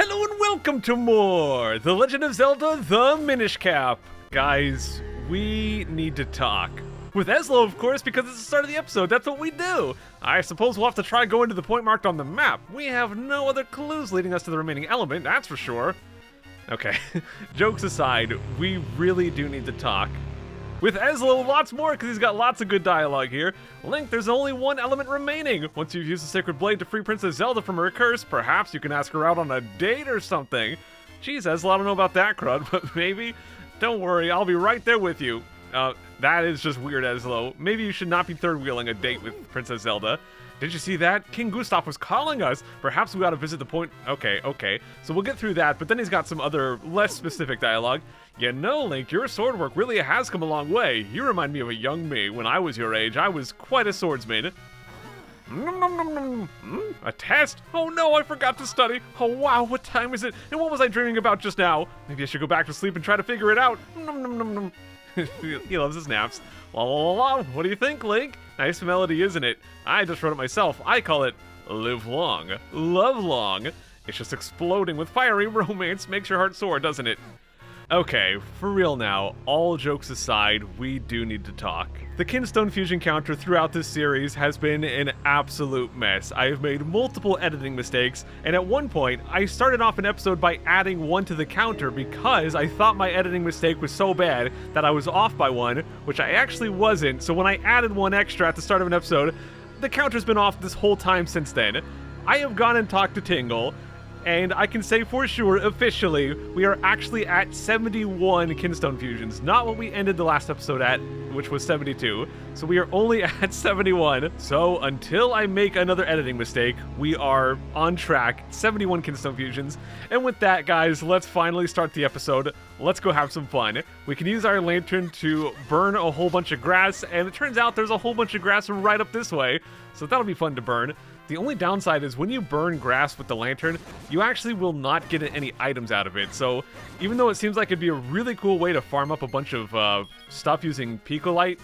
Hello and welcome to more The Legend of Zelda, the Minish Cap. Guys, we need to talk. With Eslo, of course, because it's the start of the episode, that's what we do. I suppose we'll have to try going to the point marked on the map. We have no other clues leading us to the remaining element, that's for sure. Okay, jokes aside, we really do need to talk. With Eslo, lots more, because he's got lots of good dialogue here. Link, there's only one element remaining. Once you've used the Sacred Blade to free Princess Zelda from her curse, perhaps you can ask her out on a date or something. Jeez, Eslo, I don't know about that crud, but maybe. Don't worry, I'll be right there with you. That is just weird, Eslo. Maybe you should not be third-wheeling a date with Princess Zelda. Did you see that? King Gustav was calling us. Perhaps we ought to visit the point. Okay. So we'll get through that, but then he's got some other less specific dialogue. You know, Link, your sword work really has come a long way. You remind me of a young me. When I was your age, I was quite a swordsman. A test? Oh no, I forgot to study. Oh wow, what time is it? And what was I dreaming about just now? Maybe I should go back to sleep and try to figure it out. He loves his naps. La la la la. What do you think, Link? Nice melody, isn't it? I just wrote it myself. I call it Live Long, Love Long. It's just exploding with fiery romance. Makes your heart soar, doesn't it? Okay, for real now, all jokes aside, we do need to talk. The Kinstone fusion counter throughout this series has been an absolute mess. I have made multiple editing mistakes, and at one point, I started off an episode by adding one to the counter because I thought my editing mistake was so bad that I was off by one, which I actually wasn't, so when I added one extra at the start of an episode, the counter's been off this whole time since then. I have gone and talked to Tingle, and I can say for sure, officially, we are actually at 71 Kinstone fusions, not what we ended the last episode at, which was 72. So we are only at 71. So until I make another editing mistake, we are on track, 71 Kinstone fusions. And with that, guys, let's finally start the episode. Let's go have some fun. We can use our lantern to burn a whole bunch of grass, and it turns out there's a whole bunch of grass right up this way, so that'll be fun to burn. The only downside is when you burn grass with the lantern, you actually will not get any items out of it. So even though it seems like it'd be a really cool way to farm up a bunch of stuff using Picolite,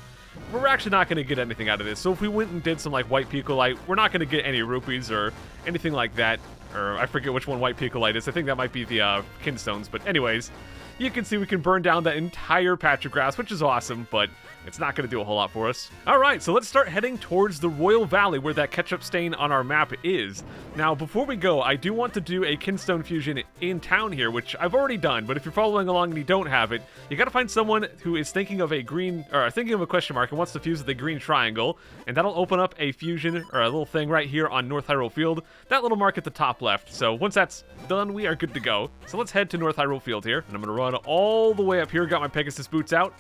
we're actually not going to get anything out of this. So if we went and did some like white Picolite, we're not going to get any rupees or anything like that. Or I forget which one white Picolite is. I think that might be the Kinstones. But anyways, you can see we can burn down that entire patch of grass, which is awesome, but it's not going to do a whole lot for us. Alright, so let's start heading towards the Royal Valley where that ketchup stain on our map is. Now, before we go, I do want to do a Kinstone fusion in town here, which I've already done, but if you're following along and you don't have it, you gotta find someone who is thinking of a question mark and wants to fuse with a green triangle, and that'll open up a fusion, or a little thing right here on North Hyrule Field, that little mark at the top left. So once that's done, we are good to go. So let's head to North Hyrule Field here, and I'm gonna run all the way up here, got my Pegasus boots out.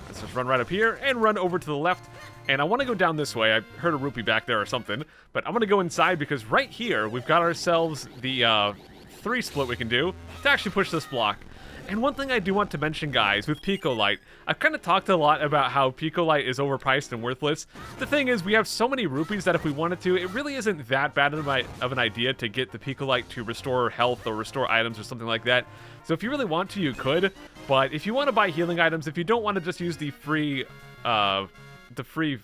Let's just run right up here and run over to the left. And I want to go down this way. I heard a rupee back there or something. But I'm going to go inside because right here, we've got ourselves the 3 split we can do to actually push this block. And one thing I do want to mention, guys, with Picolite, I've kind of talked a lot about how Picolite is overpriced and worthless. The thing is, we have so many rupees that if we wanted to, it really isn't that bad of an idea to get the Picolite to restore health or restore items or something like that. So if you really want to, you could. But if you want to buy healing items, if you don't want to just use the free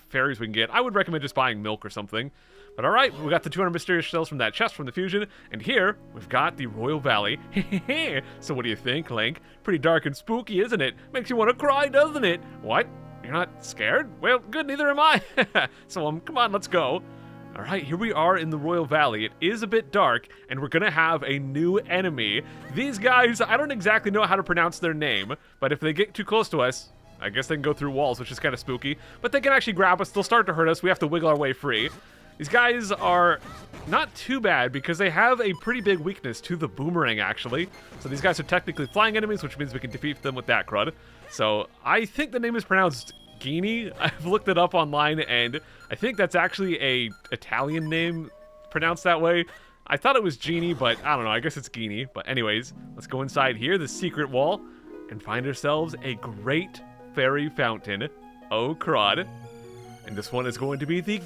fairies we can get, I would recommend just buying milk or something. But alright, we got the 200 mysterious shells from that chest from the fusion, and here, we've got the Royal Valley. So what do you think, Link? Pretty dark and spooky, isn't it? Makes you want to cry, doesn't it? What? You're not scared? Well, good, neither am I. So, come on, let's go. Alright, here we are in the Royal Valley. It is a bit dark, and we're gonna have a new enemy. These guys, I don't exactly know how to pronounce their name, but if they get too close to us, I guess they can go through walls, which is kind of spooky, but they can actually grab us, they'll start to hurt us, we have to wiggle our way free. These guys are not too bad because they have a pretty big weakness to the boomerang, actually. So these guys are technically flying enemies, which means we can defeat them with that crud. So I think the name is pronounced Genie. I've looked it up online, and I think that's actually a Italian name pronounced that way. I thought it was Genie, but I don't know. I guess it's Genie. But anyways, let's go inside here, the secret wall, and find ourselves a great fairy fountain. Oh, crud. And this one is going to be the This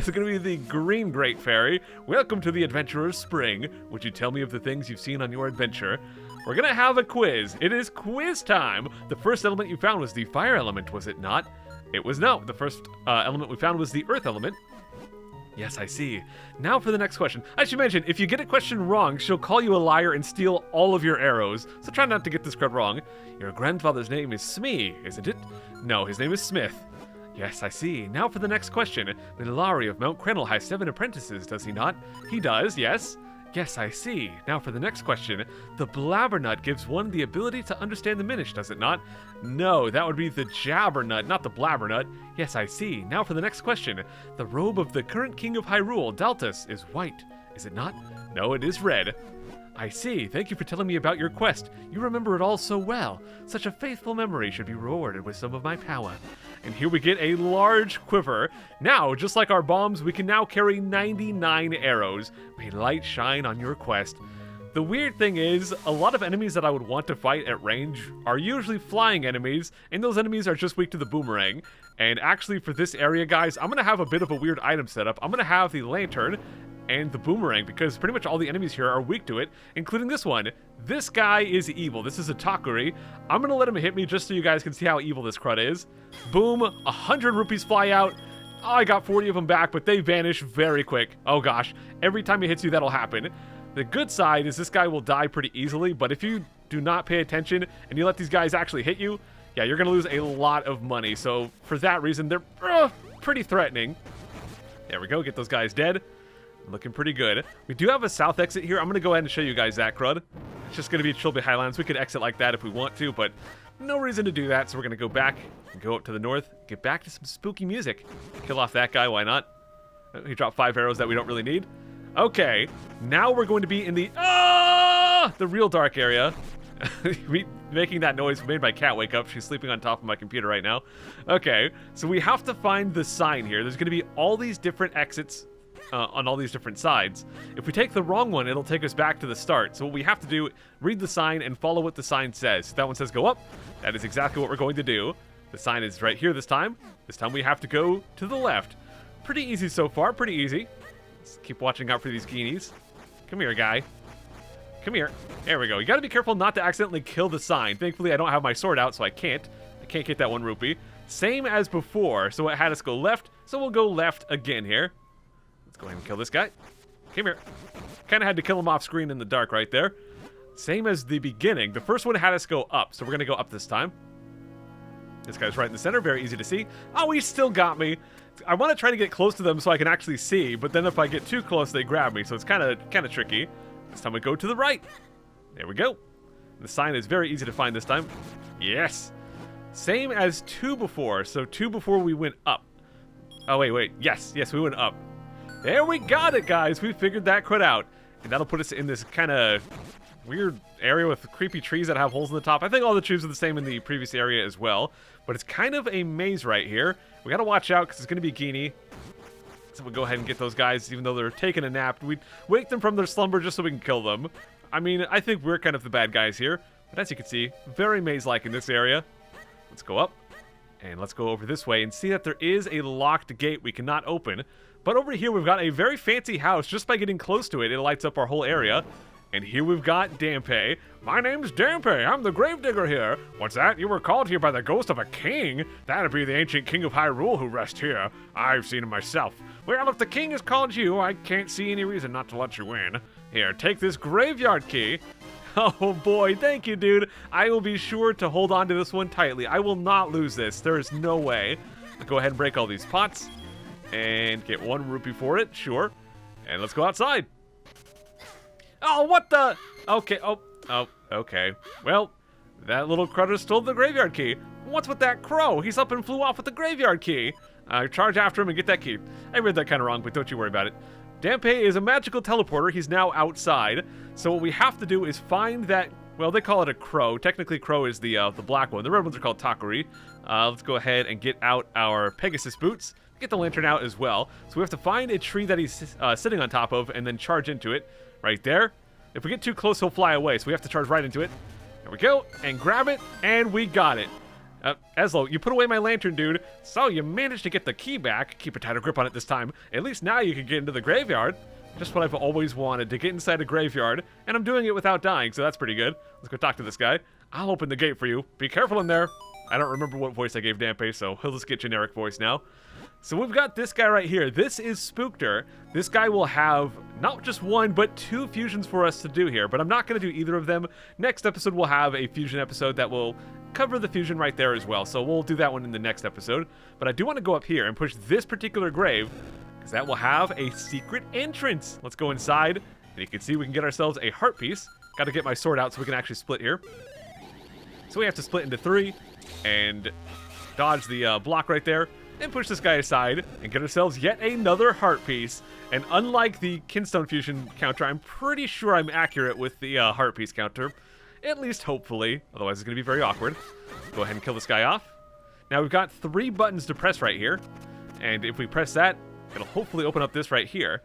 is going to be the Green Great Fairy. Welcome to the Adventurer's Spring. Would you tell me of the things you've seen on your adventure? We're going to have a quiz. It is quiz time. The first element you found was the fire element, was it not? It was no. The first element we found was the earth element. Yes, I see. Now for the next question. I should mention, if you get a question wrong, she'll call you a liar and steal all of your arrows, so try not to get this crud wrong. Your grandfather's name is Smee, isn't it? No, his name is Smith. Yes, I see. Now for the next question. The Lari of Mount Krennel has 7 apprentices, does he not? He does, yes. Yes, I see. Now for the next question. The Blabbernut gives one the ability to understand the Minish, does it not? No, that would be the Jabbernut, not the Blabbernut. Yes, I see. Now for the next question. The robe of the current king of Hyrule, Daltus, is white, is it not? No, it is red. I see. Thank you for telling me about your quest. You remember it all so well. Such a faithful memory should be rewarded with some of my power. And here we get a large quiver. Now, just like our bombs, we can now carry 99 arrows. May light shine on your quest. The weird thing is, a lot of enemies that I would want to fight at range are usually flying enemies, and those enemies are just weak to the boomerang. And actually, for this area, guys, I'm going to have a bit of a weird item setup. I'm going to have the lantern and the boomerang, because pretty much all the enemies here are weak to it, including this one. This guy is evil. This is a Takuri. I'm gonna let him hit me just so you guys can see how evil this crud is. Boom, 100 rupees fly out. Oh, I got 40 of them back, but they vanish very quick. Oh gosh, every time he hits you, that'll happen. The good side is this guy will die pretty easily, but if you do not pay attention and you let these guys actually hit you, yeah, you're gonna lose a lot of money. So for that reason, they're pretty threatening. There we go, get those guys dead. Looking pretty good. We do have a south exit here. I'm going to go ahead and show you guys that crud. It's just going to be Trilby Highlands. We could exit like that if we want to, but no reason to do that. So we're going to go back and go up to the north, get back to some spooky music. Kill off that guy, why not? He dropped 5 arrows that we don't really need. Okay, now we're going to be in the real dark area. Making that noise made my cat wake up. She's sleeping on top of my computer right now. Okay, so we have to find the sign here. There's going to be all these different exits on all these different sides. If we take the wrong one, it'll take us back to the start. So what we have to do, read the sign and follow what the sign says. If that one says go up, that is exactly what we're going to do. The sign is right here this time. This time we have to go to the left. Pretty easy so far, pretty easy. Let's keep watching out for these Geenies. Come here, guy. Come here. There we go. You gotta be careful not to accidentally kill the sign. Thankfully, I don't have my sword out, so I can't get that 1 rupee. Same as before, so it had us go left, so we'll go left again here. Let's go ahead and kill this guy. Come here. Kind of had to kill him off screen in the dark right there. Same as the beginning. The first one had us go up, so we're going to go up this time. This guy's right in the center. Very easy to see. Oh, he still got me. I want to try to get close to them so I can actually see, but then if I get too close, they grab me, so it's kind of tricky. This time we go to the right. There we go. The sign is very easy to find this time. Yes. Same as 2 before. So 2 before we went up. Oh, wait. Yes, we went up. There we got it, guys. We figured that crud out. And that'll put us in this kind of weird area with creepy trees that have holes in the top. I think all the trees are the same in the previous area as well. But it's kind of a maze right here. We got to watch out because it's going to be Geenie. So we'll go ahead and get those guys, even though they're taking a nap. We wake them from their slumber just so we can kill them. I mean, I think we're kind of the bad guys here. But as you can see, very maze-like in this area. Let's go up. And let's go over this way and see that there is a locked gate we cannot open. But over here, we've got a very fancy house. Just by getting close to it, it lights up our whole area. And here we've got Dampe. My name's Dampe. I'm the gravedigger here. What's that? You were called here by the ghost of a king? That'd be the ancient king of Hyrule who rests here. I've seen him myself. Well, if the king has called you, I can't see any reason not to let you in. Here, take this graveyard key. Oh boy, thank you, dude. I will be sure to hold on to this one tightly. I will not lose this. There is no way. I'll go ahead and break all these pots. And get 1 rupee for it, sure. And let's go outside. Oh, what the? Okay, okay. Well, that little crutter stole the graveyard key. What's with that crow? He's up and flew off with the graveyard key. Charge after him and get that key. I read that kind of wrong, but don't you worry about it. Dampe is a magical teleporter. He's now outside. So what we have to do is find that, well, they call it a crow. Technically, crow is the black one. The red ones are called Takuri. Let's go ahead and get out our Pegasus boots. Get the lantern out as well. So we have to find a tree that he's sitting on top of and then charge into it right there. If we get too close, he'll fly away. So we have to charge right into it. There we go. And grab it. And we got it. Eslo, you put away my lantern, dude. So you managed to get the key back. Keep a tighter grip on it this time. At least now you can get into the graveyard. Just what I've always wanted, to get inside a graveyard. And I'm doing it without dying, so that's pretty good. Let's go talk to this guy. I'll open the gate for you. Be careful in there. I don't remember what voice I gave Dampe, so he'll just get generic voice now. So we've got this guy right here. This is Spookter. This guy will have not just one, but 2 fusions for us to do here, but I'm not going to do either of them. Next episode, we'll have a fusion episode that will cover the fusion right there as well, so we'll do that one in the next episode. But I do want to go up here and push this particular grave, because that will have a secret entrance. Let's go inside, and you can see we can get ourselves a heart piece. Got to get my sword out so we can actually split here. So we have to split into 3 and dodge the block right there, and push this guy aside and get ourselves yet another heart piece. And unlike the Kinstone fusion counter, I'm pretty sure I'm accurate with the heart piece counter. At least hopefully, otherwise it's going to be very awkward. Go ahead and kill this guy off. Now we've got 3 buttons to press right here, and if we press that, it'll hopefully open up this right here.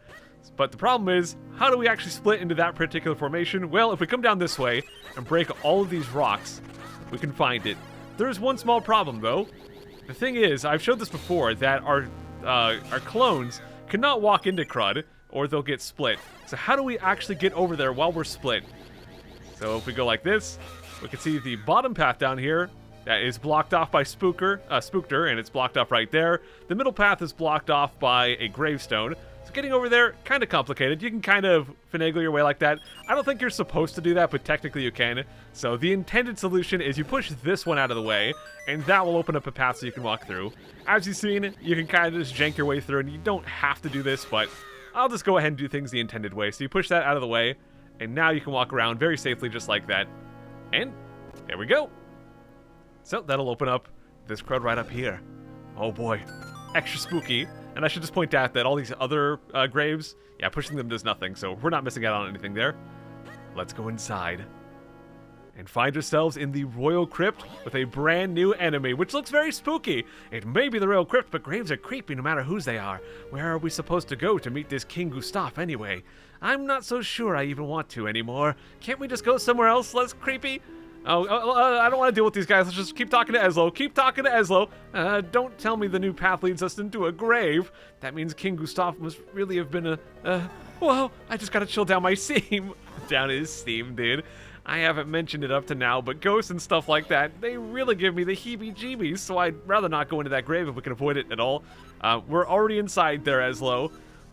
But the problem is, how do we actually split into that particular formation? Well, if we come down this way and break all of these rocks, we can find it. There's one small problem though. The thing is, I've showed this before, that our clones cannot walk into Crud, or they'll get split. So how do we actually get over there while we're split? So if we go like this, we can see the bottom path down here that is blocked off by Spookter, and it's blocked off right there. The middle path is blocked off by a gravestone. So getting over there, kind of complicated. You can kind of finagle your way like that. I don't think you're supposed to do that, but technically you can. So the intended solution is you push this one out of the way, and that will open up a path so you can walk through. As you've seen, you can kind of just jank your way through, and you don't have to do this, but I'll just go ahead and do things the intended way. So you push that out of the way, and now you can walk around very safely just like that. And there we go. So that'll open up this crud right up here. Oh boy, extra spooky. And I should just point out that all these other graves, yeah, pushing them does nothing, so we're not missing out on anything there. Let's go inside and find ourselves in the Royal Crypt with a brand new enemy, which looks very spooky. It may be the Royal Crypt, but graves are creepy no matter whose they are. Where are we supposed to go to meet this King Gustav anyway? I'm not so sure I even want to anymore. Can't we just go somewhere else less creepy? I don't want to deal with these guys. Let's just keep talking to Eslo. Keep talking to Eslo. Don't tell me the new path leads us into a grave. That means King Gustav must really have been whoa, I just gotta chill down my steam. Down his steam, dude. I haven't mentioned it up to now, but ghosts and stuff like that, they really give me the heebie-jeebies, so I'd rather not go into that grave if we can avoid it at all. We're already inside there, Eslo.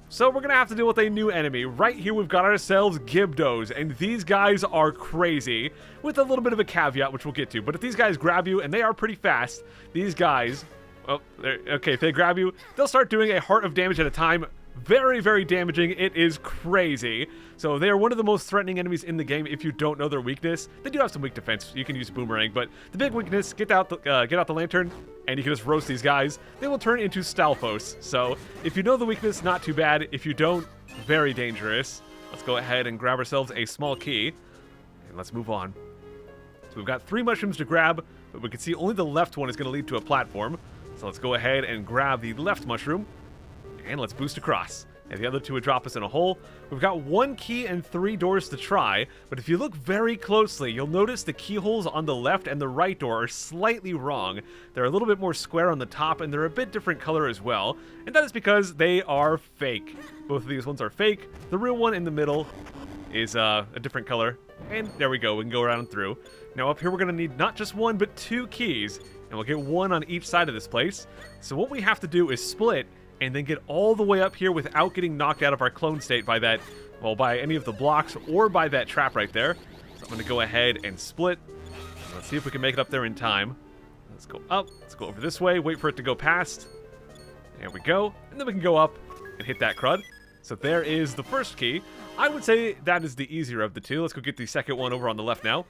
So we're going to have to deal with a new enemy. Right here we've got ourselves Gibdos, and these guys are crazy, with a little bit of a caveat, which we'll get to. But if these guys grab you, and they are pretty fast, these guys, okay, if they grab you, they'll start doing a heart of damage at a time. Very, very damaging. It is crazy. So they are one of the most threatening enemies in the game if you don't know their weakness. They do have some weak defense. You can use Boomerang, but the big weakness, get out the lantern, and you can just roast these guys. They will turn into Stalfos. So if you know the weakness, not too bad. If you don't, very dangerous. Let's go ahead and grab ourselves a small key, and let's move on. So we've got 3 mushrooms to grab, but we can see only the left one is going to lead to a platform. So let's go ahead and grab the left mushroom. And let's boost across. And the other 2 would drop us in a hole. We've got 1 key and 3 doors to try, but if you look very closely, you'll notice the keyholes on the left and the right door are slightly wrong. They're a little bit more square on the top, and they're a bit different color as well. And that is because they are fake. Both of these ones are fake. The real one in the middle is a different color. And there we go, we can go around and through. Now up here we're going to need not just 1, but 2 keys. And we'll get 1 on each side of this place. So what we have to do is split and then get all the way up here without getting knocked out of our clone state by that, well, by any of the blocks or by that trap right there. So I'm going to go ahead and split. Let's see if we can make it up there in time. Let's go up. Let's go over this way. Wait for it to go past. There we go. And then we can go up and hit that crud. So there is the first key. I would say that is the easier of the 2. Let's go get the second one over on the left now.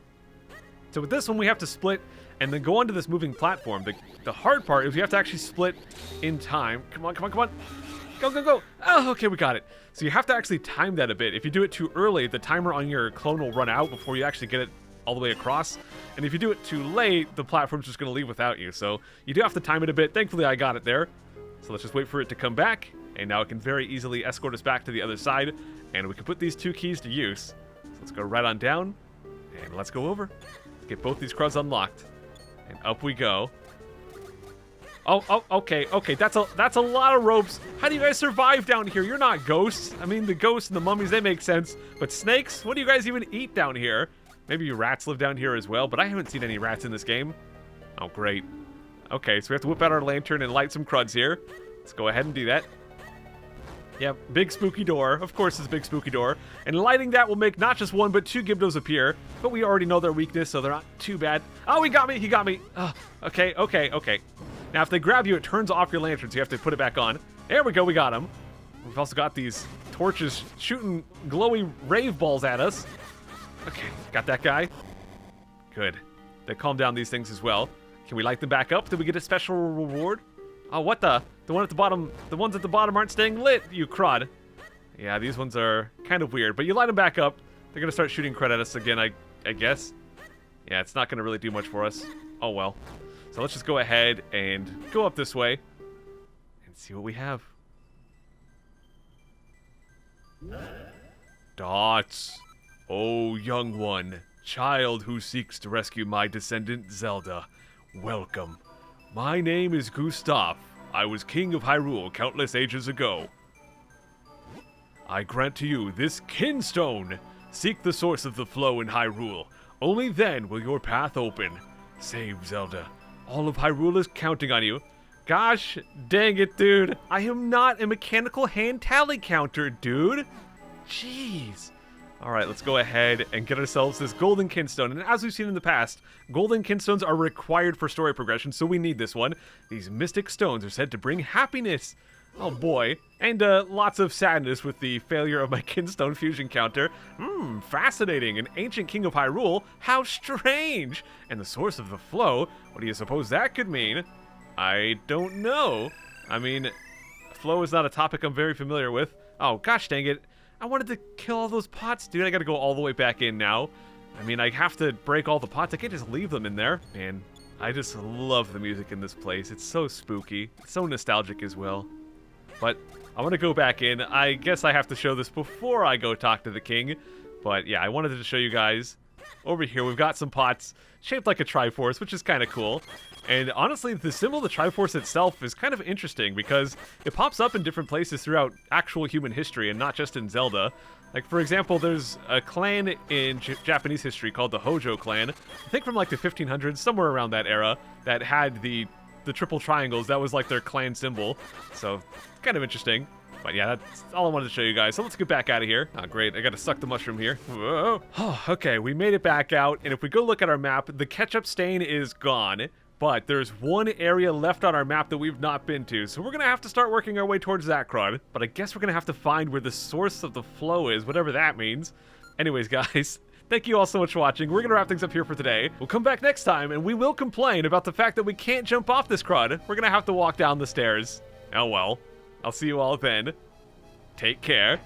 So with this one, we have to split and then go onto this moving platform. The hard part is we have to actually split in time. Come on, come on, come on. Go, go, go. Oh, okay, we got it. So you have to actually time that a bit. If you do it too early, the timer on your clone will run out before you actually get it all the way across. And if you do it too late, the platform's just going to leave without you. So you do have to time it a bit. Thankfully, I got it there. So let's just wait for it to come back. And now it can very easily escort us back to the other side. And we can put these 2 keys to use. So let's go right on down. And let's go over. Let's get both these cruds unlocked. And up we go. Oh, okay. That's a lot of ropes. How do you guys survive down here? You're not ghosts. I mean, the ghosts and the mummies, they make sense. But snakes? What do you guys even eat down here? Maybe rats live down here as well, but I haven't seen any rats in this game. Oh, great. Okay, so we have to whip out our lantern and light some cruds here. Let's go ahead and do that. Yep, big spooky door. Of course it's a big spooky door. And lighting that will make not just 1, but 2 Gibdos appear. But we already know their weakness, so they're not too bad. Oh, he got me! He got me! Okay. Now, if they grab you, it turns off your lantern, so you have to put it back on. There we go, we got him. We've also got these torches shooting glowy rave balls at us. Okay, got that guy. Good. They calm down these things as well. Can we light them back up? Did we get a special reward? Oh, what the? The one at the bottom, the ones at the bottom aren't staying lit, you crud. Yeah, these ones are kind of weird, but you light them back up, they're gonna start shooting crud at us again, I guess. Yeah, it's not gonna really do much for us. Oh well. So let's just go ahead and go up this way and see what we have. Dots. Oh, young one, child who seeks to rescue my descendant Zelda, welcome. My name is Gustav. I was king of Hyrule countless ages ago. I grant to you this kinstone. Seek the source of the flow in Hyrule. Only then will your path open. Save Zelda. All of Hyrule is counting on you. Gosh dang it, dude. I am not a mechanical hand tally counter, dude. Jeez. Alright, let's go ahead and get ourselves this golden kinstone. And as we've seen in the past, golden kinstones are required for story progression, so we need this one. These mystic stones are said to bring happiness. Oh boy. And lots of sadness with the failure of my kinstone fusion counter. Fascinating. An ancient king of Hyrule? How strange. And the source of the flow? What do you suppose that could mean? I don't know. I mean, flow is not a topic I'm very familiar with. Oh, gosh dang it. I wanted to kill all those pots, dude. I gotta go all the way back in now. I mean, I have to break all the pots. I can't just leave them in there. Man, I just love the music in this place. It's so spooky. It's so nostalgic as well. But I want to go back in. I guess I have to show this before I go talk to the king. But yeah, I wanted to show you guys. Over here, we've got some pots shaped like a Triforce, which is kind of cool. And honestly, the symbol of the Triforce itself is kind of interesting because it pops up in different places throughout actual human history and not just in Zelda. Like, for example, there's a clan in Japanese history called the Hojo clan, I think from like the 1500s, somewhere around that era, that had the triple triangles. That was like their clan symbol. So, kind of interesting. But yeah, that's all I wanted to show you guys. So let's get back out of here. Oh, great. I gotta suck the mushroom here. Whoa. Oh, okay, we made it back out. And if we go look at our map, the ketchup stain is gone. But there's one area left on our map that we've not been to. So we're gonna have to start working our way towards that crud. But I guess we're gonna have to find where the source of the flow is, whatever that means. Anyways, guys, thank you all so much for watching. We're gonna wrap things up here for today. We'll come back next time, and we will complain about the fact that we can't jump off this crud. We're gonna have to walk down the stairs. Oh well. I'll see you all then. Take care.